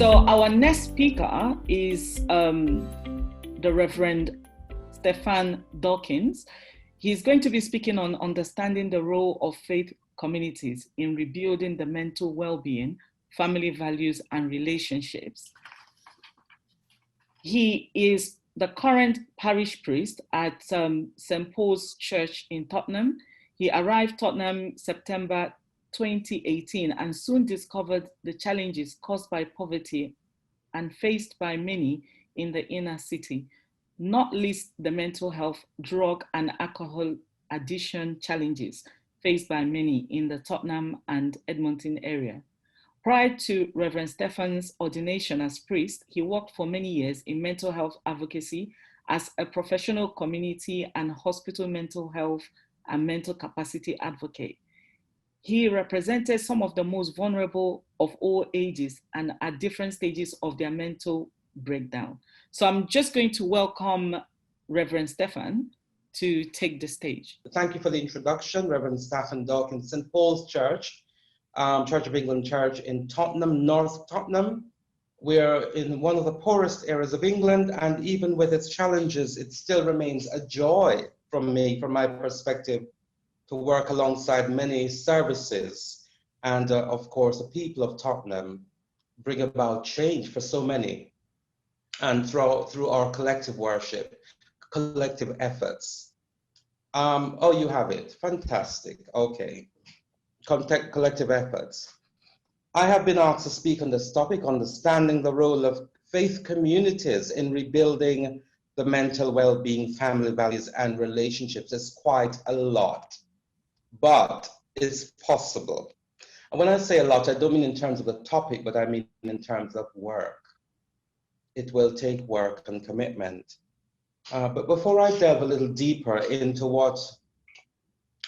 So our next speaker is the Reverend Stefan Dawkins. He's going to be speaking on understanding the role of faith communities in rebuilding the mental well-being, family values, and relationships. He is the current Parish Priest at St. Paul's Church in Tottenham. He arrived Tottenham September 2018 and soon discovered the challenges caused by poverty and faced by many in the inner city, not least the mental health, drug and alcohol addiction challenges faced by many in the Tottenham and Edmonton area. Prior to Reverend Stefan's ordination as priest, he worked for many years in mental health advocacy as a professional community and hospital mental health and mental capacity advocate. He represented some of the most vulnerable of all ages and at different stages of their mental breakdown. So I'm just going to welcome Reverend Stefan to take the stage. Thank you for the introduction, Reverend Stefan Dawkins, St. Paul's Church, Church of England Church in Tottenham, North Tottenham. We're in one of the poorest areas of England, and even with its challenges, it still remains a joy from my perspective, to work alongside many services and of course the people of Tottenham bring about change for so many, and through our collective worship, collective efforts. Oh, you have it, fantastic, okay. Collective efforts. I have been asked to speak on this topic, understanding the role of faith communities in rebuilding the mental well-being, family values and relationships. It's quite a lot, but it's possible. And when I say a lot, I don't mean in terms of the topic, but I mean in terms of work. It will take work and commitment. But before I delve a little deeper into what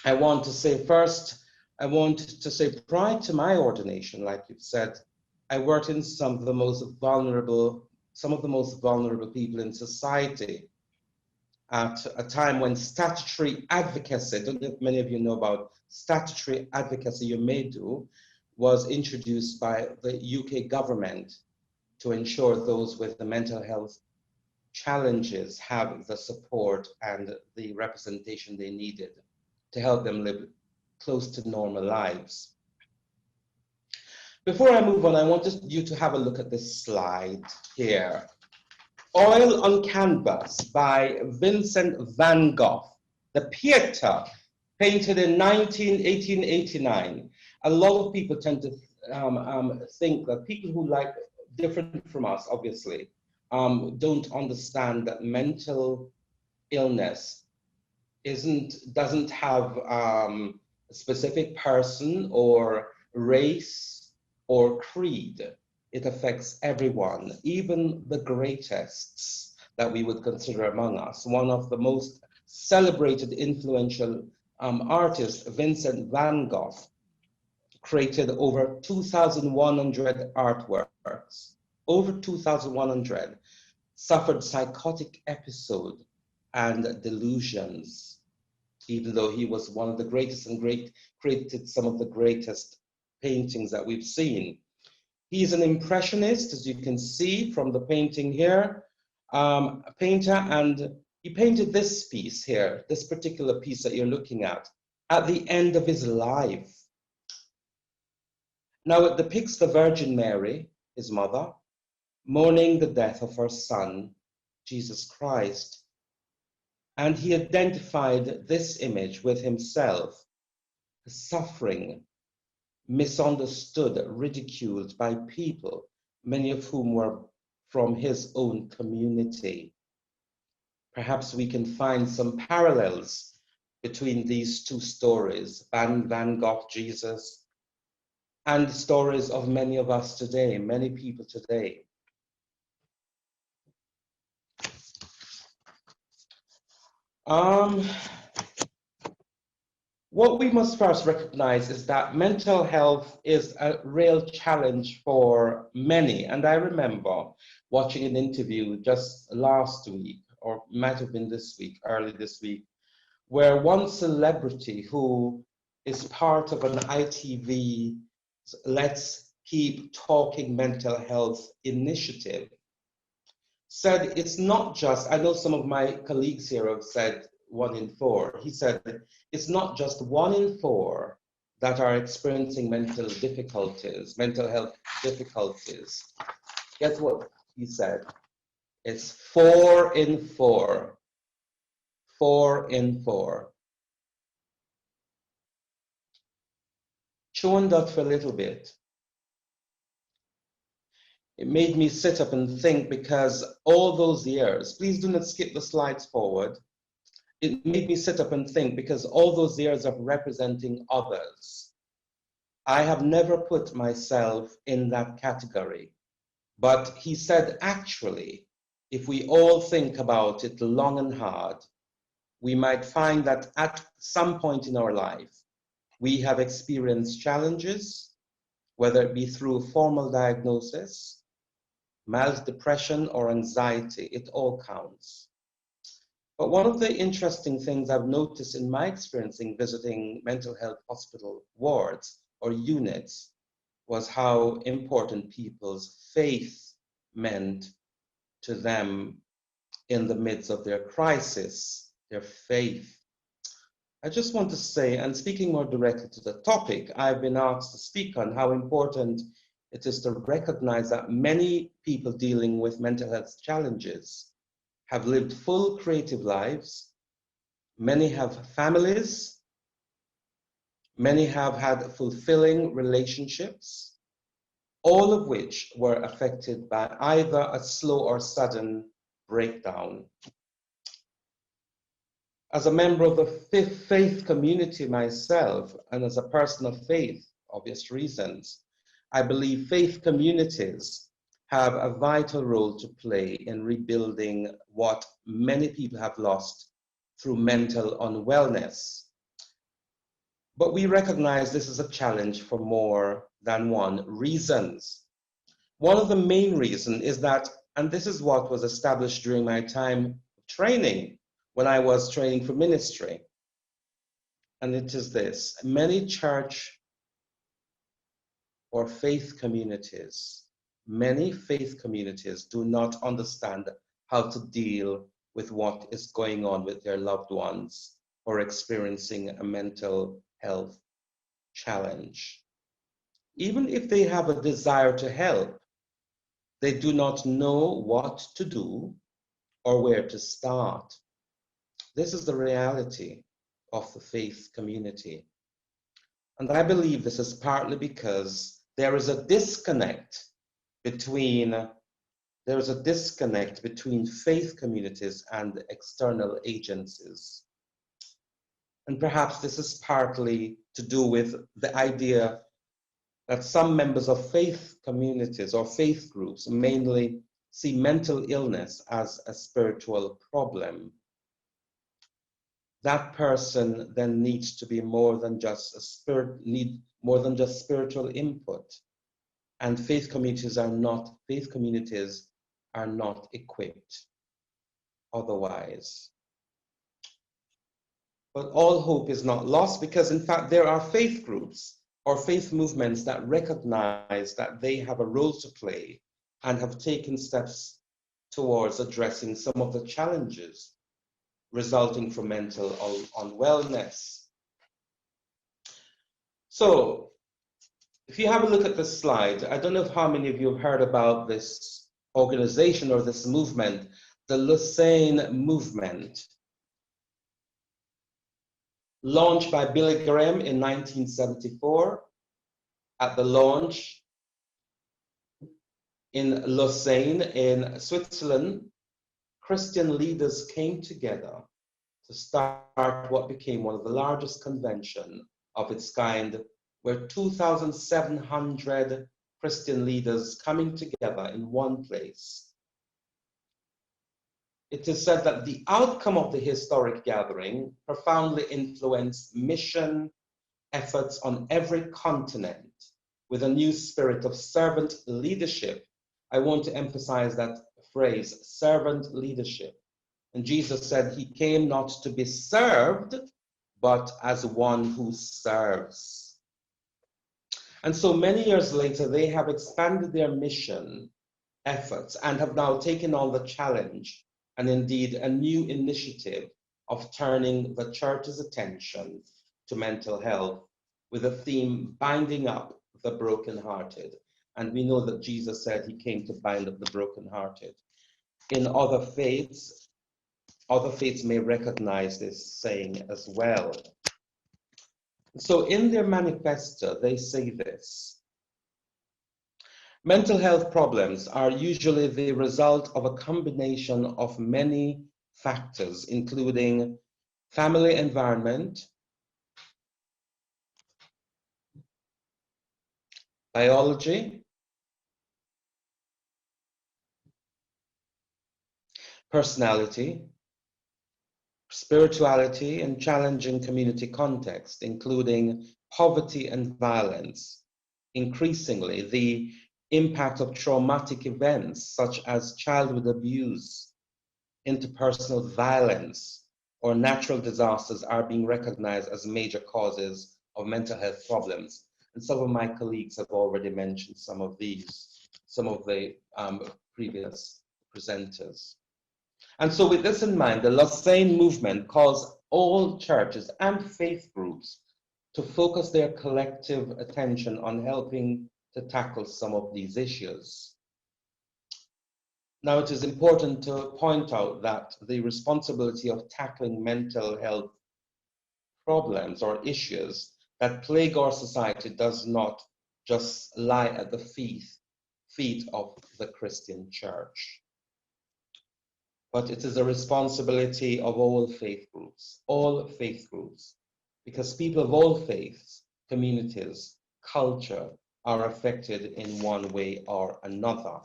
I want to say, first, I want to say prior to my ordination, like you've said, I worked in some of the most vulnerable people in society, at a time when statutory advocacy, I don't know if many of you know about statutory advocacy, you may do, was introduced by the UK government to ensure those with the mental health challenges have the support and the representation they needed to help them live close to normal lives. Before I move on, I want you to have a look at this slide here. Oil on Canvas by Vincent Van Gogh, the Pieta, painted in 1889. A lot of people tend to think that people who like different from us, obviously, don't understand that mental illness doesn't have a specific person or race or creed. It affects everyone, even the greatest that we would consider among us. One of the most celebrated, influential artists, Vincent Van Gogh, created over 2,100 artworks. Over 2,100, suffered psychotic episode and delusions, even though he was one of the greatest and created some of the greatest paintings that we've seen. He's an impressionist, as you can see from the painting here, a painter, and he painted this piece here, this particular piece that you're looking at the end of his life. Now it depicts the Virgin Mary, his mother, mourning the death of her son, Jesus Christ. And he identified this image with himself, suffering, misunderstood, ridiculed by people, many of whom were from his own community. Perhaps we can find some parallels between these two stories, Van Gogh, Jesus, and the stories of many of us today, many people today. What we must first recognize is that mental health is a real challenge for many. And I remember watching an interview just last week, or might have been this week, early this week, where one celebrity who is part of an ITV Let's Keep Talking Mental Health initiative said it's not just, I know some of my colleagues here have said 1 in 4. He said it's not just 1 in 4 that are experiencing mental health difficulties. Guess what he said? It's 4 in 4. 4 in 4. Chew on that for a little bit. It made me sit up and think, because all those years, please do not skip the slides forward. It made me sit up and think, because all those years of representing others, I have never put myself in that category. But he said, actually, if we all think about it long and hard, we might find that at some point in our life, we have experienced challenges, whether it be through formal diagnosis, mild depression, or anxiety. It all counts. But one of the interesting things I've noticed in my experience in visiting mental health hospital wards or units was how important people's faith meant to them in the midst of their crisis, their faith. I just want to say, and speaking more directly to the topic, I've been asked to speak on how important it is to recognize that many people dealing with mental health challenges have lived full creative lives. Many have families. Many have had fulfilling relationships, all of which were affected by either a slow or sudden breakdown. As a member of the faith community myself, and as a person of faith, obvious reasons, I believe faith communities have a vital role to play in rebuilding what many people have lost through mental unwellness. But we recognize this is a challenge for more than one reasons. One of the main reasons is that, and this is what was established during my time of training, when I was training for ministry, and it is this: many church or faith communities, many faith communities do not understand how to deal with what is going on with their loved ones or experiencing a mental health challenge. Even if they have a desire to help, they do not know what to do or where to start. This is the reality of the faith community. And I believe this is partly because there is a disconnect between faith communities and external agencies. And perhaps this is partly to do with the idea that some members of faith communities or faith groups mainly see mental illness as a spiritual problem. That person then needs to be more than just spiritual input. And faith communities are not equipped otherwise. But all hope is not lost, because in fact there are faith groups or faith movements that recognize that they have a role to play and have taken steps towards addressing some of the challenges resulting from mental unwellness. So, if you have a look at this slide, I don't know how many of you have heard about this organization or this movement, the Lucerne movement, launched by Billy Graham in 1974. At the launch in Lucerne in Switzerland, Christian leaders came together to start what became one of the largest conventions of its kind, where 2,700 Christian leaders coming together in one place. It is said that the outcome of the historic gathering profoundly influenced mission efforts on every continent with a new spirit of servant leadership. I want to emphasize that phrase, servant leadership. And Jesus said he came not to be served, but as one who serves. And so many years later, they have expanded their mission efforts and have now taken on the challenge and indeed a new initiative of turning the church's attention to mental health with a theme, binding up the brokenhearted. And we know that Jesus said he came to bind up the brokenhearted. In other faiths may recognize this saying as well. So in their manifesto, they say this: mental health problems are usually the result of a combination of many factors, including family environment, biology, personality, spirituality, and challenging community context, including poverty and violence. Increasingly, the impact of traumatic events such as childhood abuse, interpersonal violence, or natural disasters are being recognized as major causes of mental health problems. And some of my colleagues have already mentioned some of these, some of the previous presenters. And so with this in mind, the Lausanne movement calls all churches and faith groups to focus their collective attention on helping to tackle some of these issues. Now, it is important to point out that the responsibility of tackling mental health problems or issues that plague our society does not just lie at the feet of the Christian church, but it is a responsibility of all faith groups, because people of all faiths, communities, culture are affected in one way or another.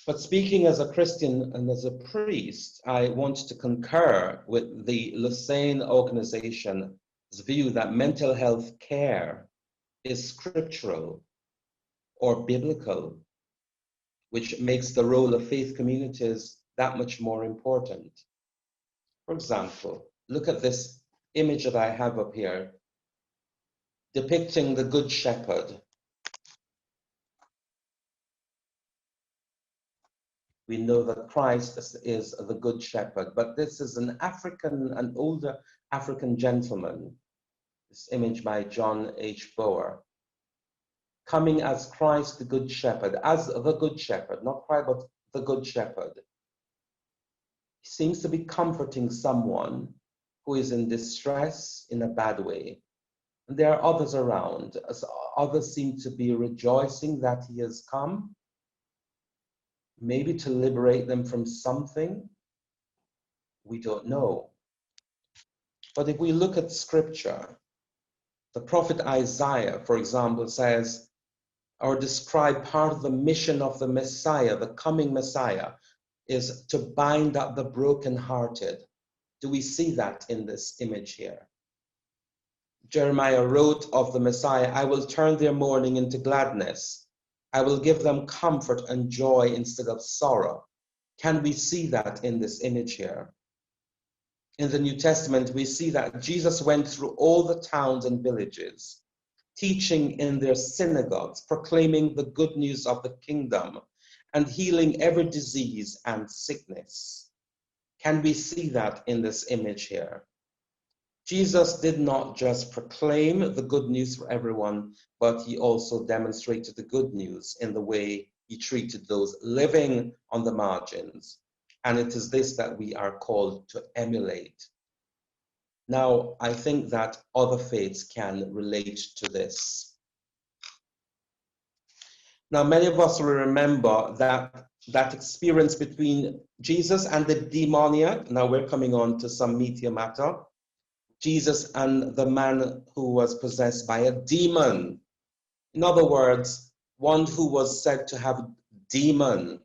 But speaking as a Christian and as a priest, I want to concur with the Lausanne organization's view that mental health care is scriptural or biblical, which makes the role of faith communities that much more important. For example, look at this image that I have up here, depicting the Good Shepherd. We know that Christ is the Good Shepherd, but this is an older African gentleman, this image by John H. Bower, coming as Christ the Good Shepherd, as the Good Shepherd, not Christ, but the Good Shepherd. He seems to be comforting someone who is in distress in a bad way. And there are others around, as others seem to be rejoicing that he has come, maybe to liberate them from something. We don't know. But if we look at scripture, the prophet Isaiah, for example, says, or describe part of the mission of the Messiah, the coming Messiah, is to bind up the brokenhearted. Do we see that in this image here? Jeremiah wrote of the Messiah, I will turn their mourning into gladness. I will give them comfort and joy instead of sorrow. Can we see that in this image here? In the New Testament, we see that Jesus went through all the towns and villages, teaching in their synagogues, proclaiming the good news of the kingdom, and healing every disease and sickness. Can we see that in this image here? Jesus did not just proclaim the good news for everyone, but he also demonstrated the good news in the way he treated those living on the margins. And it is this that we are called to emulate. Now, I think that other faiths can relate to this. Now, many of us will remember that experience between Jesus and the demoniac. Now we're coming on to some meatier matter. Jesus and the man who was possessed by a demon. In other words, one who was said to have demon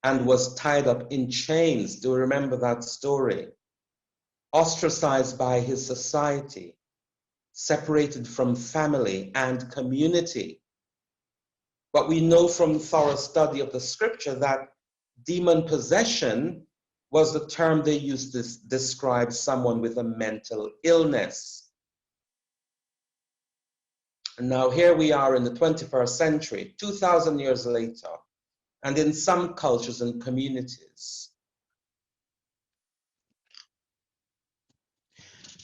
and was tied up in chains. Do you remember that story? Ostracized by his society, separated from family and community. But we know from thorough study of the scripture that demon possession was the term they used to describe someone with a mental illness. And now here we are in the 21st century, 2,000 years later, and in some cultures and communities,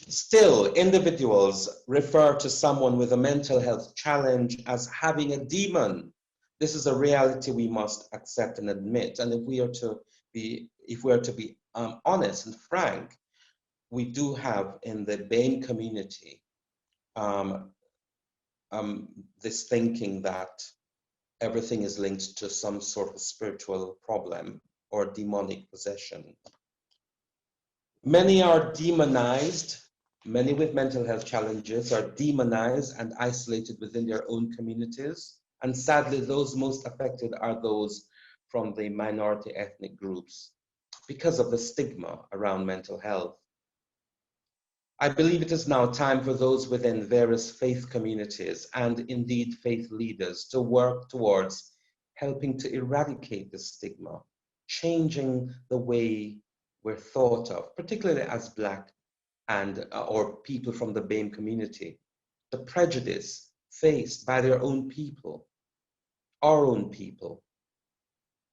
still individuals refer to someone with a mental health challenge as having a demon. This is a reality we must accept and admit. And if we are to be honest and frank, we do have in the BAME community this thinking that everything is linked to some sort of spiritual problem or demonic possession. Many are demonized. Many with mental health challenges are demonized and isolated within their own communities. And sadly, those most affected are those from the minority ethnic groups because of the stigma around mental health. I believe it is now time for those within various faith communities and indeed faith leaders to work towards helping to eradicate the stigma, changing the way we're thought of, particularly as Black and or people from the BAME community, the prejudice faced by their own people, our own people.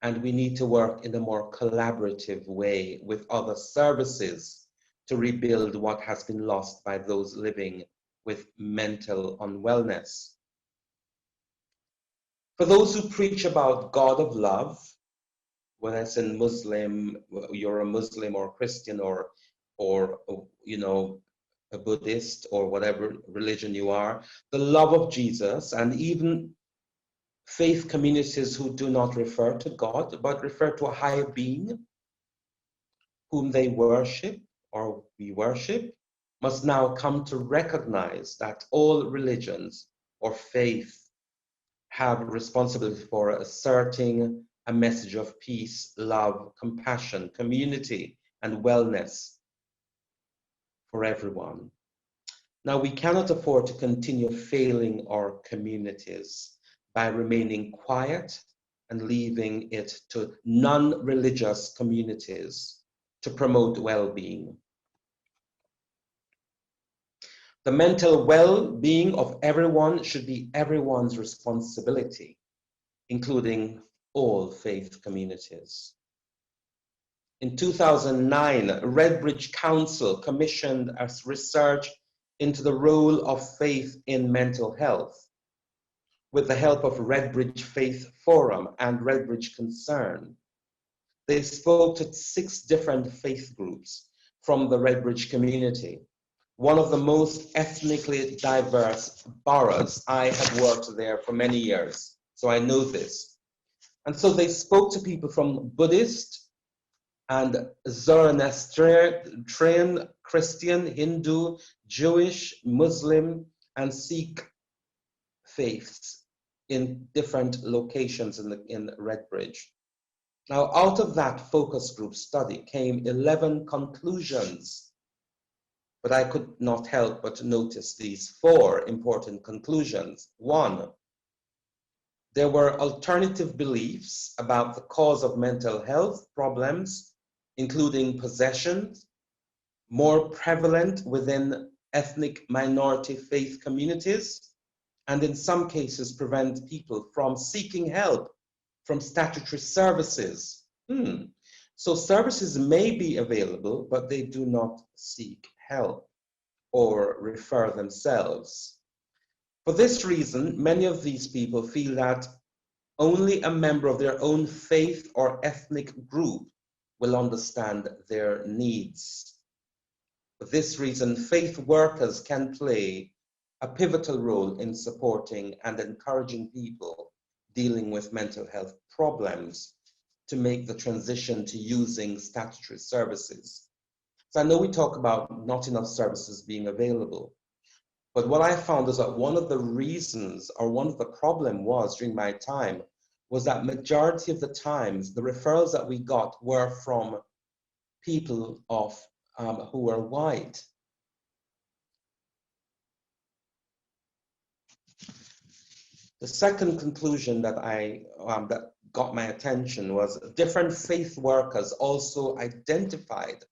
And we need to work in a more collaborative way with other services to rebuild what has been lost by those living with mental unwellness. For those who preach about God of love, whether it's in Muslim, you're a Muslim or Christian or you know, a Buddhist or whatever religion you are, the love of Jesus, and even faith communities who do not refer to God, but refer to a higher being whom they worship or we worship, must now come to recognize that all religions or faith have responsibility for asserting a message of peace, love, compassion, community, and wellness for everyone. Now, we cannot afford to continue failing our communities by remaining quiet and leaving it to non-religious communities to promote well-being. The mental well-being of everyone should be everyone's responsibility, including all faith communities. In 2009, Redbridge Council commissioned a research into the role of faith in mental health with the help of Redbridge Faith Forum and Redbridge Concern. They spoke to 6 different faith groups from the Redbridge community, one of the most ethnically diverse boroughs. I have worked there for many years, so I know this. And so they spoke to people from Buddhist and Zoroastrian, Christian, Hindu, Jewish, Muslim, and Sikh faiths in different locations in Redbridge. Now, out of that focus group study came 11 conclusions, but I could not help but notice these 4 important conclusions. 1, there were alternative beliefs about the cause of mental health problems, including possession, more prevalent within ethnic minority faith communities, and in some cases prevent people from seeking help from statutory services. So services may be available, but they do not seek help or refer themselves. For this reason, many of these people feel that only a member of their own faith or ethnic group will understand their needs. For this reason, faith workers can play a pivotal role in supporting and encouraging people dealing with mental health problems to make the transition to using statutory services. So I know we talk about not enough services being available, but what I found is that one of the reasons or one of the problem was during my time was that majority of the times the referrals that we got were from people of who were white. The second conclusion that that got my attention was different faith workers also identified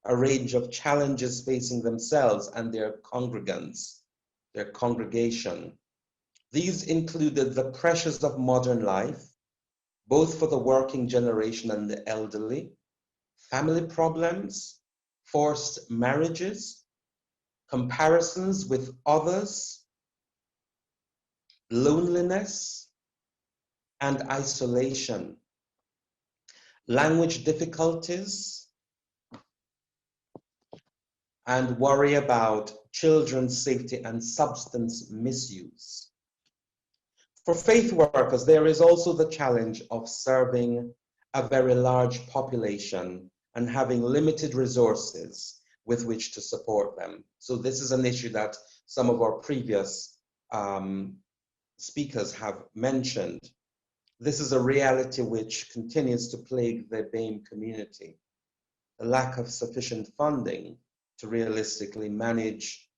a range of challenges facing themselves and their congregants, their congregation. These included the pressures of modern life, both for the working generation and the elderly, family problems, forced marriages, comparisons with others, loneliness, and isolation, language difficulties, and worry about children's safety and substance misuse. For faith workers, there is also the challenge of serving a very large population and having limited resources with which to support them. So this is an issue that some of our previous speakers have mentioned. This is a reality which continues to plague the BAME community. The lack of sufficient funding to realistically manage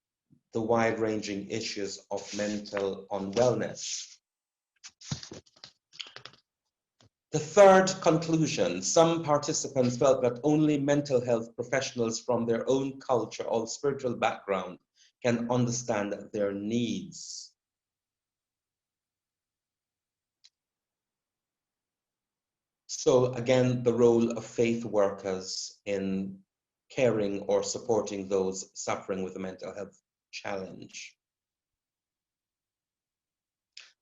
the wide-ranging issues of mental unwellness. The third conclusion, some participants felt that only mental health professionals from their own culture or spiritual background can understand their needs. So again, the role of faith workers in caring or supporting those suffering with a mental health challenge.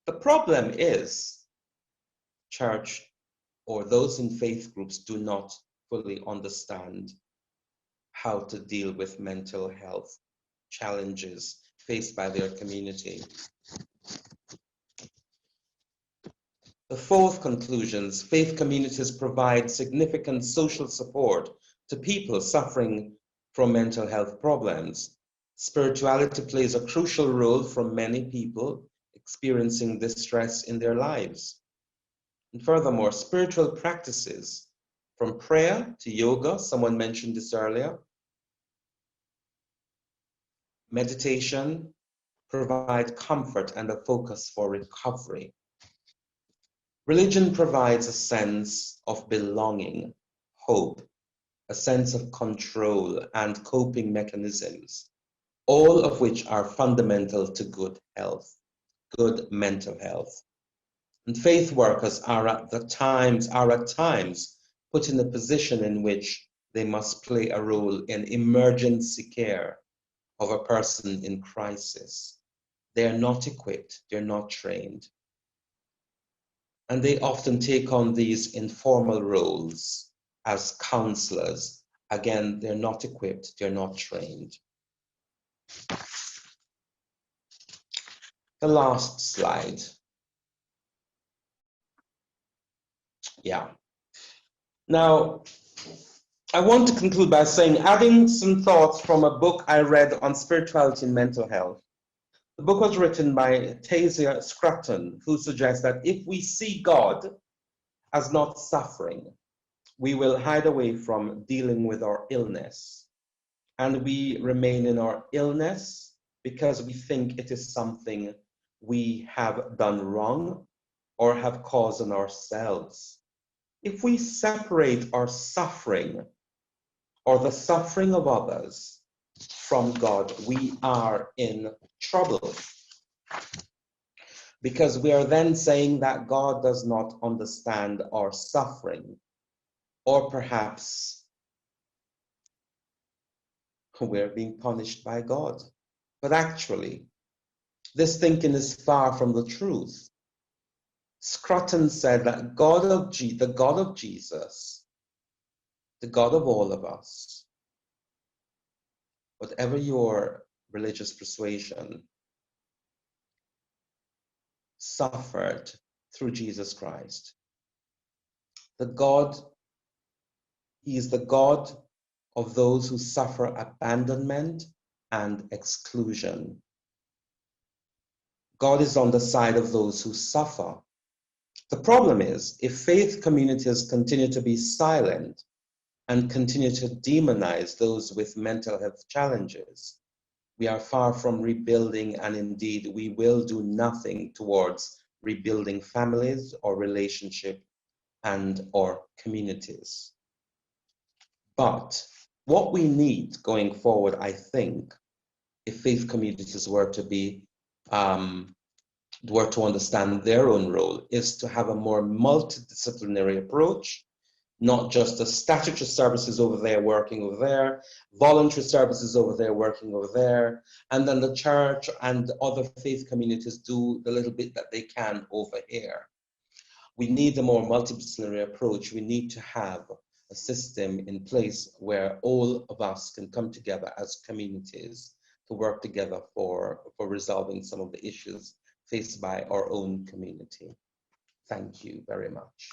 The problem is, church or those in faith groups do not fully understand how to deal with mental health challenges faced by their community. The fourth conclusion, faith communities provide significant social support to people suffering from mental health problems. Spirituality plays a crucial role for many people experiencing distress in their lives. And furthermore, spiritual practices, from prayer to yoga, someone mentioned this earlier, meditation, provide comfort and a focus for recovery. Religion provides a sense of belonging, hope, a sense of control and coping mechanisms, all of which are fundamental to good health, good mental health. And faith workers are at times put in a position in which they must play a role in emergency care of a person in crisis. They are not equipped, they're not trained. And they often take on these informal roles as counselors. Again, they're not equipped, they're not trained. The last slide. Yeah. Now, I want to conclude by saying, adding some thoughts from a book I read on spirituality and mental health. The book was written by Tasia Scrutton, who suggests that if we see God as not suffering, we will hide away from dealing with our illness. And we remain in our illness because we think it is something we have done wrong or have caused on ourselves. If we separate our suffering or the suffering of others from God, we are in trouble. Because we are then saying that God does not understand our suffering, or perhaps we're being punished by God. But actually, this thinking is far from the truth. Scrutton said that the God of Jesus, the God of all of us, whatever your religious persuasion, suffered through Jesus Christ. He is the God of those who suffer abandonment and exclusion. God is on the side of those who suffer. The problem is, if faith communities continue to be silent and continue to demonize those with mental health challenges, we are far from rebuilding, and indeed we will do nothing towards rebuilding families or relationship and or communities. But what we need going forward, I think, if faith communities were to be were to understand their own role, is to have a more multidisciplinary approach, not just the statutory services over there working over there, voluntary services over there working over there, and then the church and other faith communities do the little bit that they can over here. We need a more multidisciplinary approach. We need to have a system in place where all of us can come together as communities to work together for resolving some of the issues faced by our own community. Thank you very much.